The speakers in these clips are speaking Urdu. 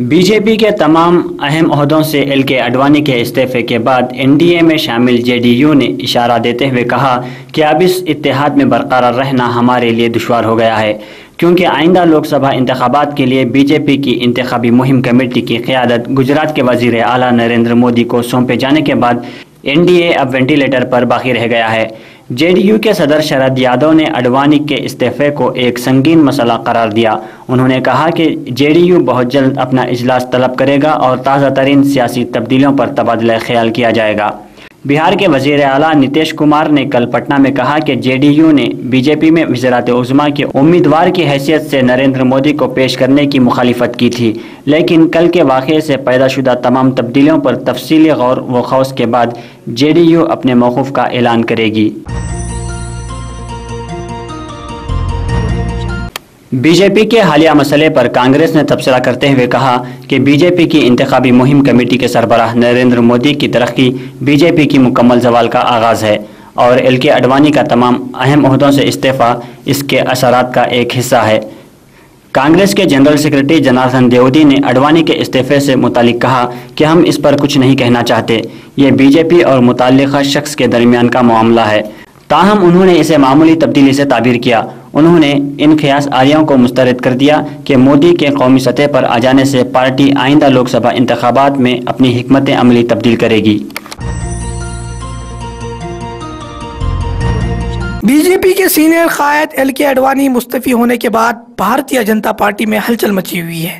بی جے پی کے تمام اہم عہدوں سے ایل کے اڈوانی کے استعفے کے بعد این ڈی اے میں شامل جے ڈی یو نے اشارہ دیتے ہوئے کہا کہ اب اس اتحاد میں برقرار رہنا ہمارے لیے دشوار ہو گیا ہے، کیونکہ آئندہ لوک سبھا انتخابات کے لیے بی جے پی کی انتخابی مہم کمیٹی کی قیادت گجرات کے وزیر اعلیٰ نریندر مودی کو سونپے جانے کے بعد این ڈی اے اب وینٹیلیٹر پر باقی رہ گیا ہے۔ جے ڈی یو کے صدر شرد یادو نے اڈوانی کے استعفے کو ایک سنگین مسئلہ قرار دیا۔ انہوں نے کہا کہ جے ڈی یو بہت جلد اپنا اجلاس طلب کرے گا اور تازہ ترین سیاسی تبدیلیوں پر تبادلہ خیال کیا جائے گا۔ بہار کے وزیر اعلیٰ نتیش کمار نے کل پٹنہ میں کہا کہ جے ڈی یو نے بی جے پی میں وزارت عظمیٰ کے امیدوار کی حیثیت سے نریندر مودی کو پیش کرنے کی مخالفت کی تھی، لیکن کل کے واقعے سے پیدا شدہ تمام تبدیلیوں پر تفصیلی غور و خوض کے بعد جے ڈی یو اپنے موقف کا اعلان کرے گی۔ بی جے پی کے حالیہ مسئلے پر کانگریس نے تبصرہ کرتے ہوئے کہا کہ بی جے پی کی انتخابی مہم کمیٹی کے سربراہ نریندر مودی کی ترقی بی جے پی کی مکمل زوال کا آغاز ہے اور ایل کے اڈوانی کا تمام اہم عہدوں سے استعفیٰ اس کے اثرات کا ایک حصہ ہے۔ کانگریس کے جنرل سیکرٹری جنارتھن دیودی نے اڈوانی کے استعفے سے متعلق کہا کہ ہم اس پر کچھ نہیں کہنا چاہتے، یہ بی جے پی اور متعلقہ شخص کے درمیان کا معاملہ ہے، تاہم انہوں نے اسے معمولی تبدیلی سے تعبیر کیا۔ انہوں نے ان قیاس آریوں کو مسترد کر دیا کہ مودی کے قومی سطح پر آ جانے سے پارٹی آئندہ لوک سبھا انتخابات میں اپنی حکمت عملی تبدیل کرے گی۔ بی جے پی کے سینئر قائد ایل کے اڈوانی مستعفی ہونے کے بعد بھارتیہ جنتا پارٹی میں ہلچل مچی ہوئی ہے۔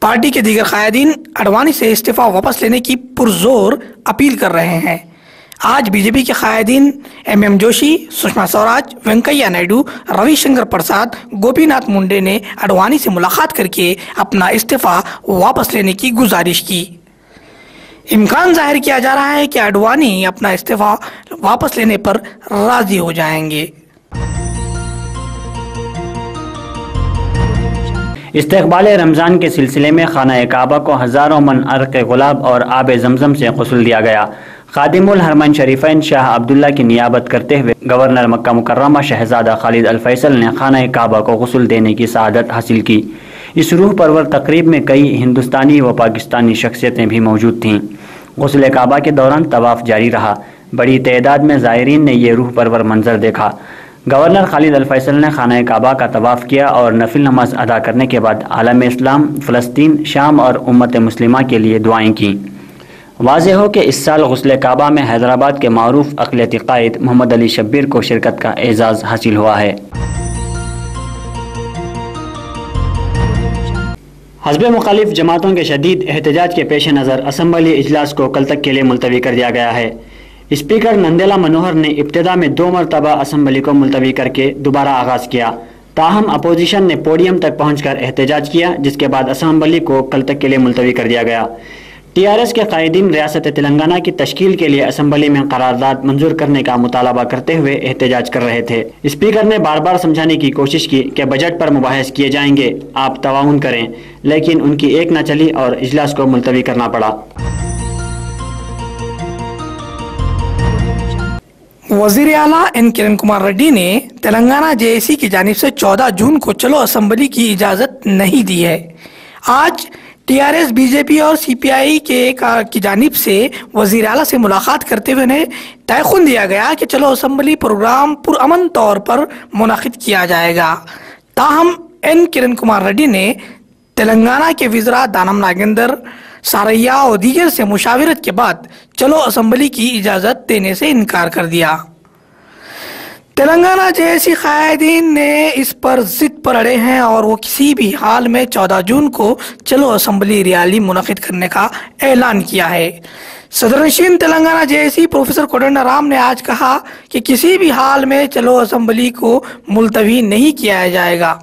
پارٹی کے دیگر قائدین اڈوانی سے استعفیٰ واپس لینے کی پرزور اپیل کر رہے ہیں۔ آج بی جے پی کے قائدین ایم جوشی، سشما سوراج، وینکیا نائیڈو، روی شنکر پرساد، گوپی ناتھ منڈے نے اڈوانی سے ملاقات کر کے اپنا استعفیٰ واپس لینے کی گزارش کی۔ امکان ظاہر کیا جا رہا ہے کہ اڈوانی اپنا استعفیٰ واپس لینے پر راضی ہو جائیں گے۔ استقبال رمضان کے سلسلے میں خانہ کعبہ کو ہزاروں من عرق گلاب اور آب زمزم سے غسل دیا گیا۔ خادم الحرمین شریفین شاہ عبداللہ کی نیابت کرتے ہوئے گورنر مکہ مکرمہ شہزادہ خالد الفیصل نے خانہ کعبہ کو غسل دینے کی سعادت حاصل کی۔ اس روح پرور تقریب میں کئی ہندوستانی و پاکستانی شخصیتیں بھی موجود تھیں۔ غسل کعبہ کے دوران طواف جاری رہا۔ بڑی تعداد میں زائرین نے یہ روح پرور منظر دیکھا۔ گورنر خالد الفیصل نے خانہ کعبہ کا طواف کیا اور نفل نماز ادا کرنے کے بعد عالم اسلام، فلسطین، شام اور امت مسلمہ کے لیے دعائیں کیں۔ واضح ہو کہ اس سال غسل کعبہ میں حیدرآباد کے معروف اقلیتی قائد محمد علی شبیر کو شرکت کا اعزاز حاصل ہوا ہے۔ حزب مخالف جماعتوں کے شدید احتجاج کے پیش نظر اسمبلی اجلاس کو کل تک کے لیے ملتوی کر دیا گیا ہے۔ اسپیکر نندیلا منوہر نے ابتدا میں 2 مرتبہ اسمبلی کو ملتوی کر کے دوبارہ آغاز کیا، تاہم اپوزیشن نے پوڈیم تک پہنچ کر احتجاج کیا، جس کے بعد اسمبلی کو کل تک کے لیے ملتوی کر دیا گیا۔ ٹی آر ایس کے قائدین ریاست تلنگانہ کی تشکیل کے لیے اسمبلی میں قرارداد منظور کرنے کا مطالبہ کرتے ہوئے احتجاج کر رہے تھے۔ اسپیکر نے بار بار سمجھانے کی کوشش کی کہ بجٹ پر مباحث کیے جائیں گے، آپ تعاون کریں، لیکن ان کی ایک نہ چلی اور اجلاس کو ملتوی کرنا پڑا۔ وزیر اعلیٰ این کرن کمار ریڈی نے تلنگانہ جے اے سی کی جانب سے 14 جون کو چلو اسمبلی کی اجازت نہیں دی ہے۔ آج T R S, B J P اور سی پی آئی کی جانب سے وزیر اعلیٰ سے ملاقات کرتے ہوئے انہیں تیقن دیا گیا کہ چلو اسمبلی پروگرام پرامن طور پر منعقد کیا جائے گا۔ تاہم این کرن کمار ریڈی نے تلنگانہ کے وزراء دانم ناگیندر، ساریا اور دیگر سے مشاورت کے بعد چلو اسمبلی کی اجازت دینے سے انکار کر دیا۔ تلنگانہ جیسی قائدین نے اس پر ضد پر اڑے ہیں اور وہ کسی بھی حال میں 14 جون کو چلو اسمبلی ریالی منعقد کرنے کا اعلان کیا ہے۔ صدر نشین تلنگانہ جیسی پروفیسر کوڈنڈا رام نے آج کہا کہ کسی بھی حال میں چلو اسمبلی کو ملتوی نہیں کیا جائے گا۔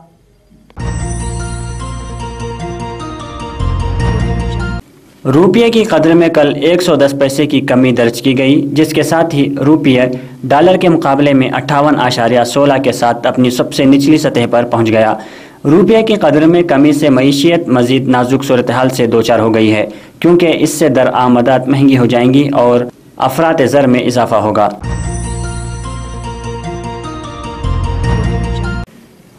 روپیے کی قدر میں کل 110 پیسے کی کمی درج کی گئی، جس کے ساتھ ہی روپیہ ڈالر کے مقابلے میں 58.16 کے ساتھ اپنی سب سے نچلی سطح پر پہنچ گیا۔ روپیے کی قدر میں کمی سے معیشت مزید نازک صورتحال سے دوچار ہو گئی ہے، کیونکہ اس سے درآمدات مہنگی ہو جائیں گی اور افراط زر میں اضافہ ہوگا۔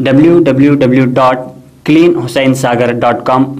www.cleanhusainsagar.com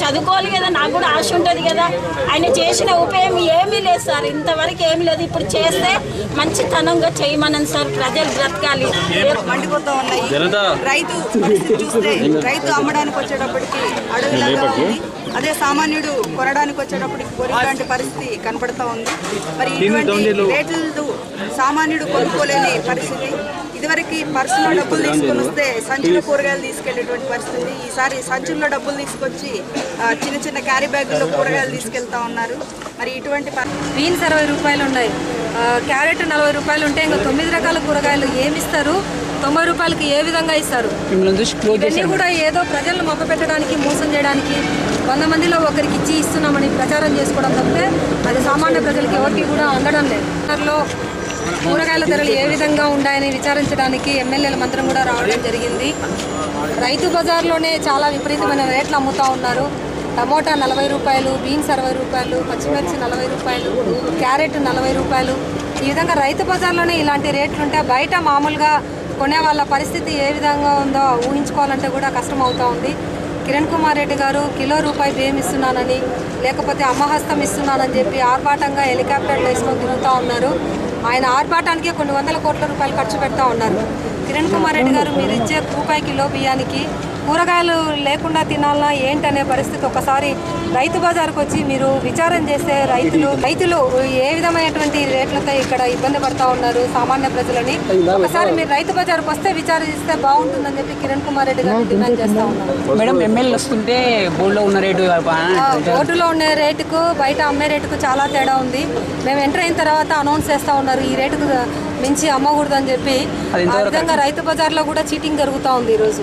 చదువుకోవాలి కదా, నాకు కూడా ఆశ ఉంటుంది కదా। ఆయన చేసిన ఉపయోగం ఏమీ లేదు సార్, ఇంతవరకు ఏమీ లేదు। ఇప్పుడు చేస్తే మంచితనంగా చేయమని సార్, ప్రజలు బ్రతకాలి। మండిపోతూ ఉన్నాయి। రైతు పరిస్థితి చూస్తే రైతు అమ్మడానికి వచ్చేటప్పటికి అడవిలాగా ఉంది, అదే సామాన్యుడు కొనడానికి వచ్చేటప్పటికి గొర్రెలాంటి పరిస్థితి కనపడతా ఉంది। మరి ఇటువంటి రేట్లతో సామాన్యుడు కొనుక్కోలేని పరిస్థితి। ఇదివరకు పర్సులో డబ్బులు తీసుకొని వస్తే సంచులో కూరగాయలు తీసుకెళ్లేటువంటి పరిస్థితి। ఈసారి సంచుల్లో డబ్బులు తీసుకొచ్చి చిన్న చిన్న క్యారీ బ్యాగుల్లో కూరగాయలు తీసుకెళ్తా ఉన్నారు। మరి ఇటువంటి బీన్స్ 60 రూపాయలు ఉన్నాయి, క్యారెట్ 40 రూపాయలు ఉంటే ఇంకా 9 రకాల కూరగాయలు ఏమిస్తారు? 90 రూపాయలకి ఏ విధంగా ఇస్తారు? ఇవన్నీ కూడా ఏదో ప్రజలను మభ్యపెట్టడానికి, మోసం చేయడానికి 100 మందిలో ఒకరికి ఇచ్చి ఇస్తున్నామని ప్రచారం చేసుకోవడం తప్పితే అది సామాన్య ప్రజలకి ఎవరికి కూడా అందడం లేదు। కూరగాయల ధరలు ఏ విధంగా ఉన్నాయని విచారించడానికి ఎమ్మెల్యేల మంత్రం కూడా రావడం జరిగింది. రైతు బజార్లోనే చాలా విపరీతమైన రేట్లు అమ్ముతూ ఉన్నారు. టమోటా 40 రూపాయలు, బీన్స్ 60 రూపాయలు, పచ్చిమిర్చి 40 రూపాయలు, క్యారెట్ 40 రూపాయలు. ఈ విధంగా రైతు బజార్లోనే ఇలాంటి రేట్లు ఉంటే బయట మామూలుగా కొనే వాళ్ళ పరిస్థితి ఏ విధంగా ఉందో ఊహించుకోవాలంటే కూడా కష్టం అవుతూ ఉంది. కిరణ్ కుమార్ రెడ్డి గారు కిలో రూపాయి బియ్యం ఇస్తున్నానని, లేకపోతే అమ్మహస్తం ఇస్తున్నానని చెప్పి ఆర్భాటంగా హెలికాప్టర్లు వేసుకొని తిరుగుతూ ఉన్నారు. ఆయన ఆర్భాటానికి కొన్ని వందల కోట్ల రూపాయలు ఖర్చు పెడతా ఉన్నారు. కిరణ్ కుమార్ రెడ్డి గారు మీరు ఇచ్చే రూపాయి కిలో బియ్యానికి కూరగాయలు లేకుండా తినాలా ఏంటనే పరిస్థితి ఒకసారి రైతు బజార్కు వచ్చి మీరు విచారం చేస్తే రైతులు ఏ విధమైనటువంటి రేట్లతో ఇక్కడ ఇబ్బంది పడతా ఉన్నారు సామాన్య ప్రజలని. ఒకసారి మీరు రైతు బజార్కు వస్తే విచారిస్తే బాగుంటుందని చెప్పి కిరణ్ కుమార్ రెడ్డి గారు డిమాండ్ చేస్తా ఉన్నారు. మేడం ఎమ్మెల్యే వస్తుంటే బోర్డులో ఉన్న రేటు బోర్డులో ఉన్న రేటుకు బయట అమ్మే రేటుకు చాలా తేడా ఉంది. మేము ఎంటర్ అయిన తర్వాత అనౌన్స్ చేస్తూ ఉన్నారు ఈ రేటుకు మించి అమ్మకూడదని చెప్పి. ఆ విధంగా రైతు బజార్లో కూడా చీటింగ్ జరుగుతూ ఉంది ఈరోజు.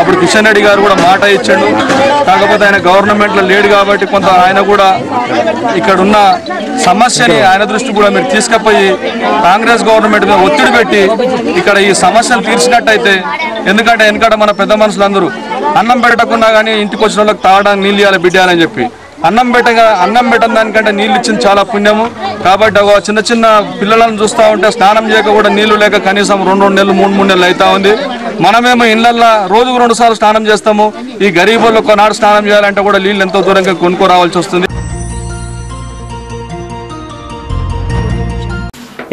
అప్పుడు కిషన్ రెడ్డి గారు కూడా మాట ఇచ్చాడు. కాకపోతే ఆయన గవర్నమెంట్లో లేడు కాబట్టి కొంత ఆయన కూడా ఇక్కడ ఉన్న సమస్యని ఆయన దృష్టి కూడా మీరు తీసుకుపోయి కాంగ్రెస్ గవర్నమెంట్ మీద ఒత్తిడి పెట్టి ఇక్కడ ఈ సమస్యలు తీర్చినట్టయితే, ఎందుకంటే వెనకట మన పెద్ద మనుషులందరూ అన్నం పెట్టకుండా కానీ ఇంటికి వచ్చిన వాళ్ళకి తాగడానికి నీళ్ళు ఇవ్వాలి బిడ్డాలని చెప్పి అన్నం పెట్టని దానికంటే నీళ్ళు ఇచ్చింది చాలా పుణ్యము. కాబట్టి ఒక చిన్న చిన్న పిల్లలను చూస్తూ ఉంటే స్నానం చేయక కూడా నీళ్లు లేక కనీసం 2 నెలలు 3 నెలలు అవుతా ఉంది. మనమేమో ఇళ్లల్లో రోజుకు 2 సార్లు స్నానం చేస్తాము. ఈ గరీబుల్లో కొన్నాడు స్నానం చేయాలంటే కూడా నీళ్ళు ఎంతో దూరంగా కొనుక్కోరావాల్సి వస్తుంది.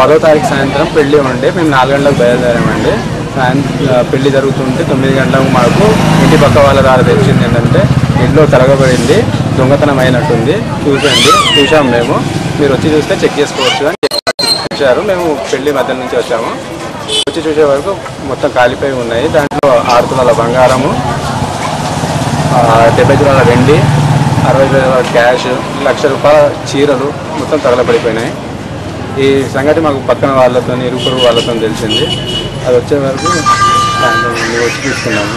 10వ తారీఖు సాయంత్రం పెళ్లి ఉండే మేము 4 గంటలకు బయలుదేరామండి. పెళ్లి జరుగుతుంటే 9 గంటలకు మాకు ఇంటి పక్క వాళ్ళ ద్వారా తెలిసింది ఏంటంటే ఇంట్లో తరగబడింది, దొంగతనం అయినట్టుంది, చూసాం మేము, మీరు వచ్చి చూస్తే చెక్ చేసుకోవచ్చు అని చెప్పారు. మేము పెళ్లి మధ్య నుంచి వచ్చాము. వచ్చి చూసే వరకు మొత్తం కాలిపోయి ఉన్నాయి. దాంట్లో 6 తులాల బంగారము, 70 తులాల వెండి, 60 వేల క్యాష్, 1 లక్ష రూపాయల చీరలు మొత్తం తగలబడిపోయినాయి. ఈ సంగతి మాకు పక్కన వాళ్ళతో ఇరుకురు వాళ్ళతో తెలిసింది. అది వచ్చే వరకు వచ్చి తీసుకున్నాము.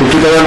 50,000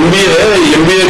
MBA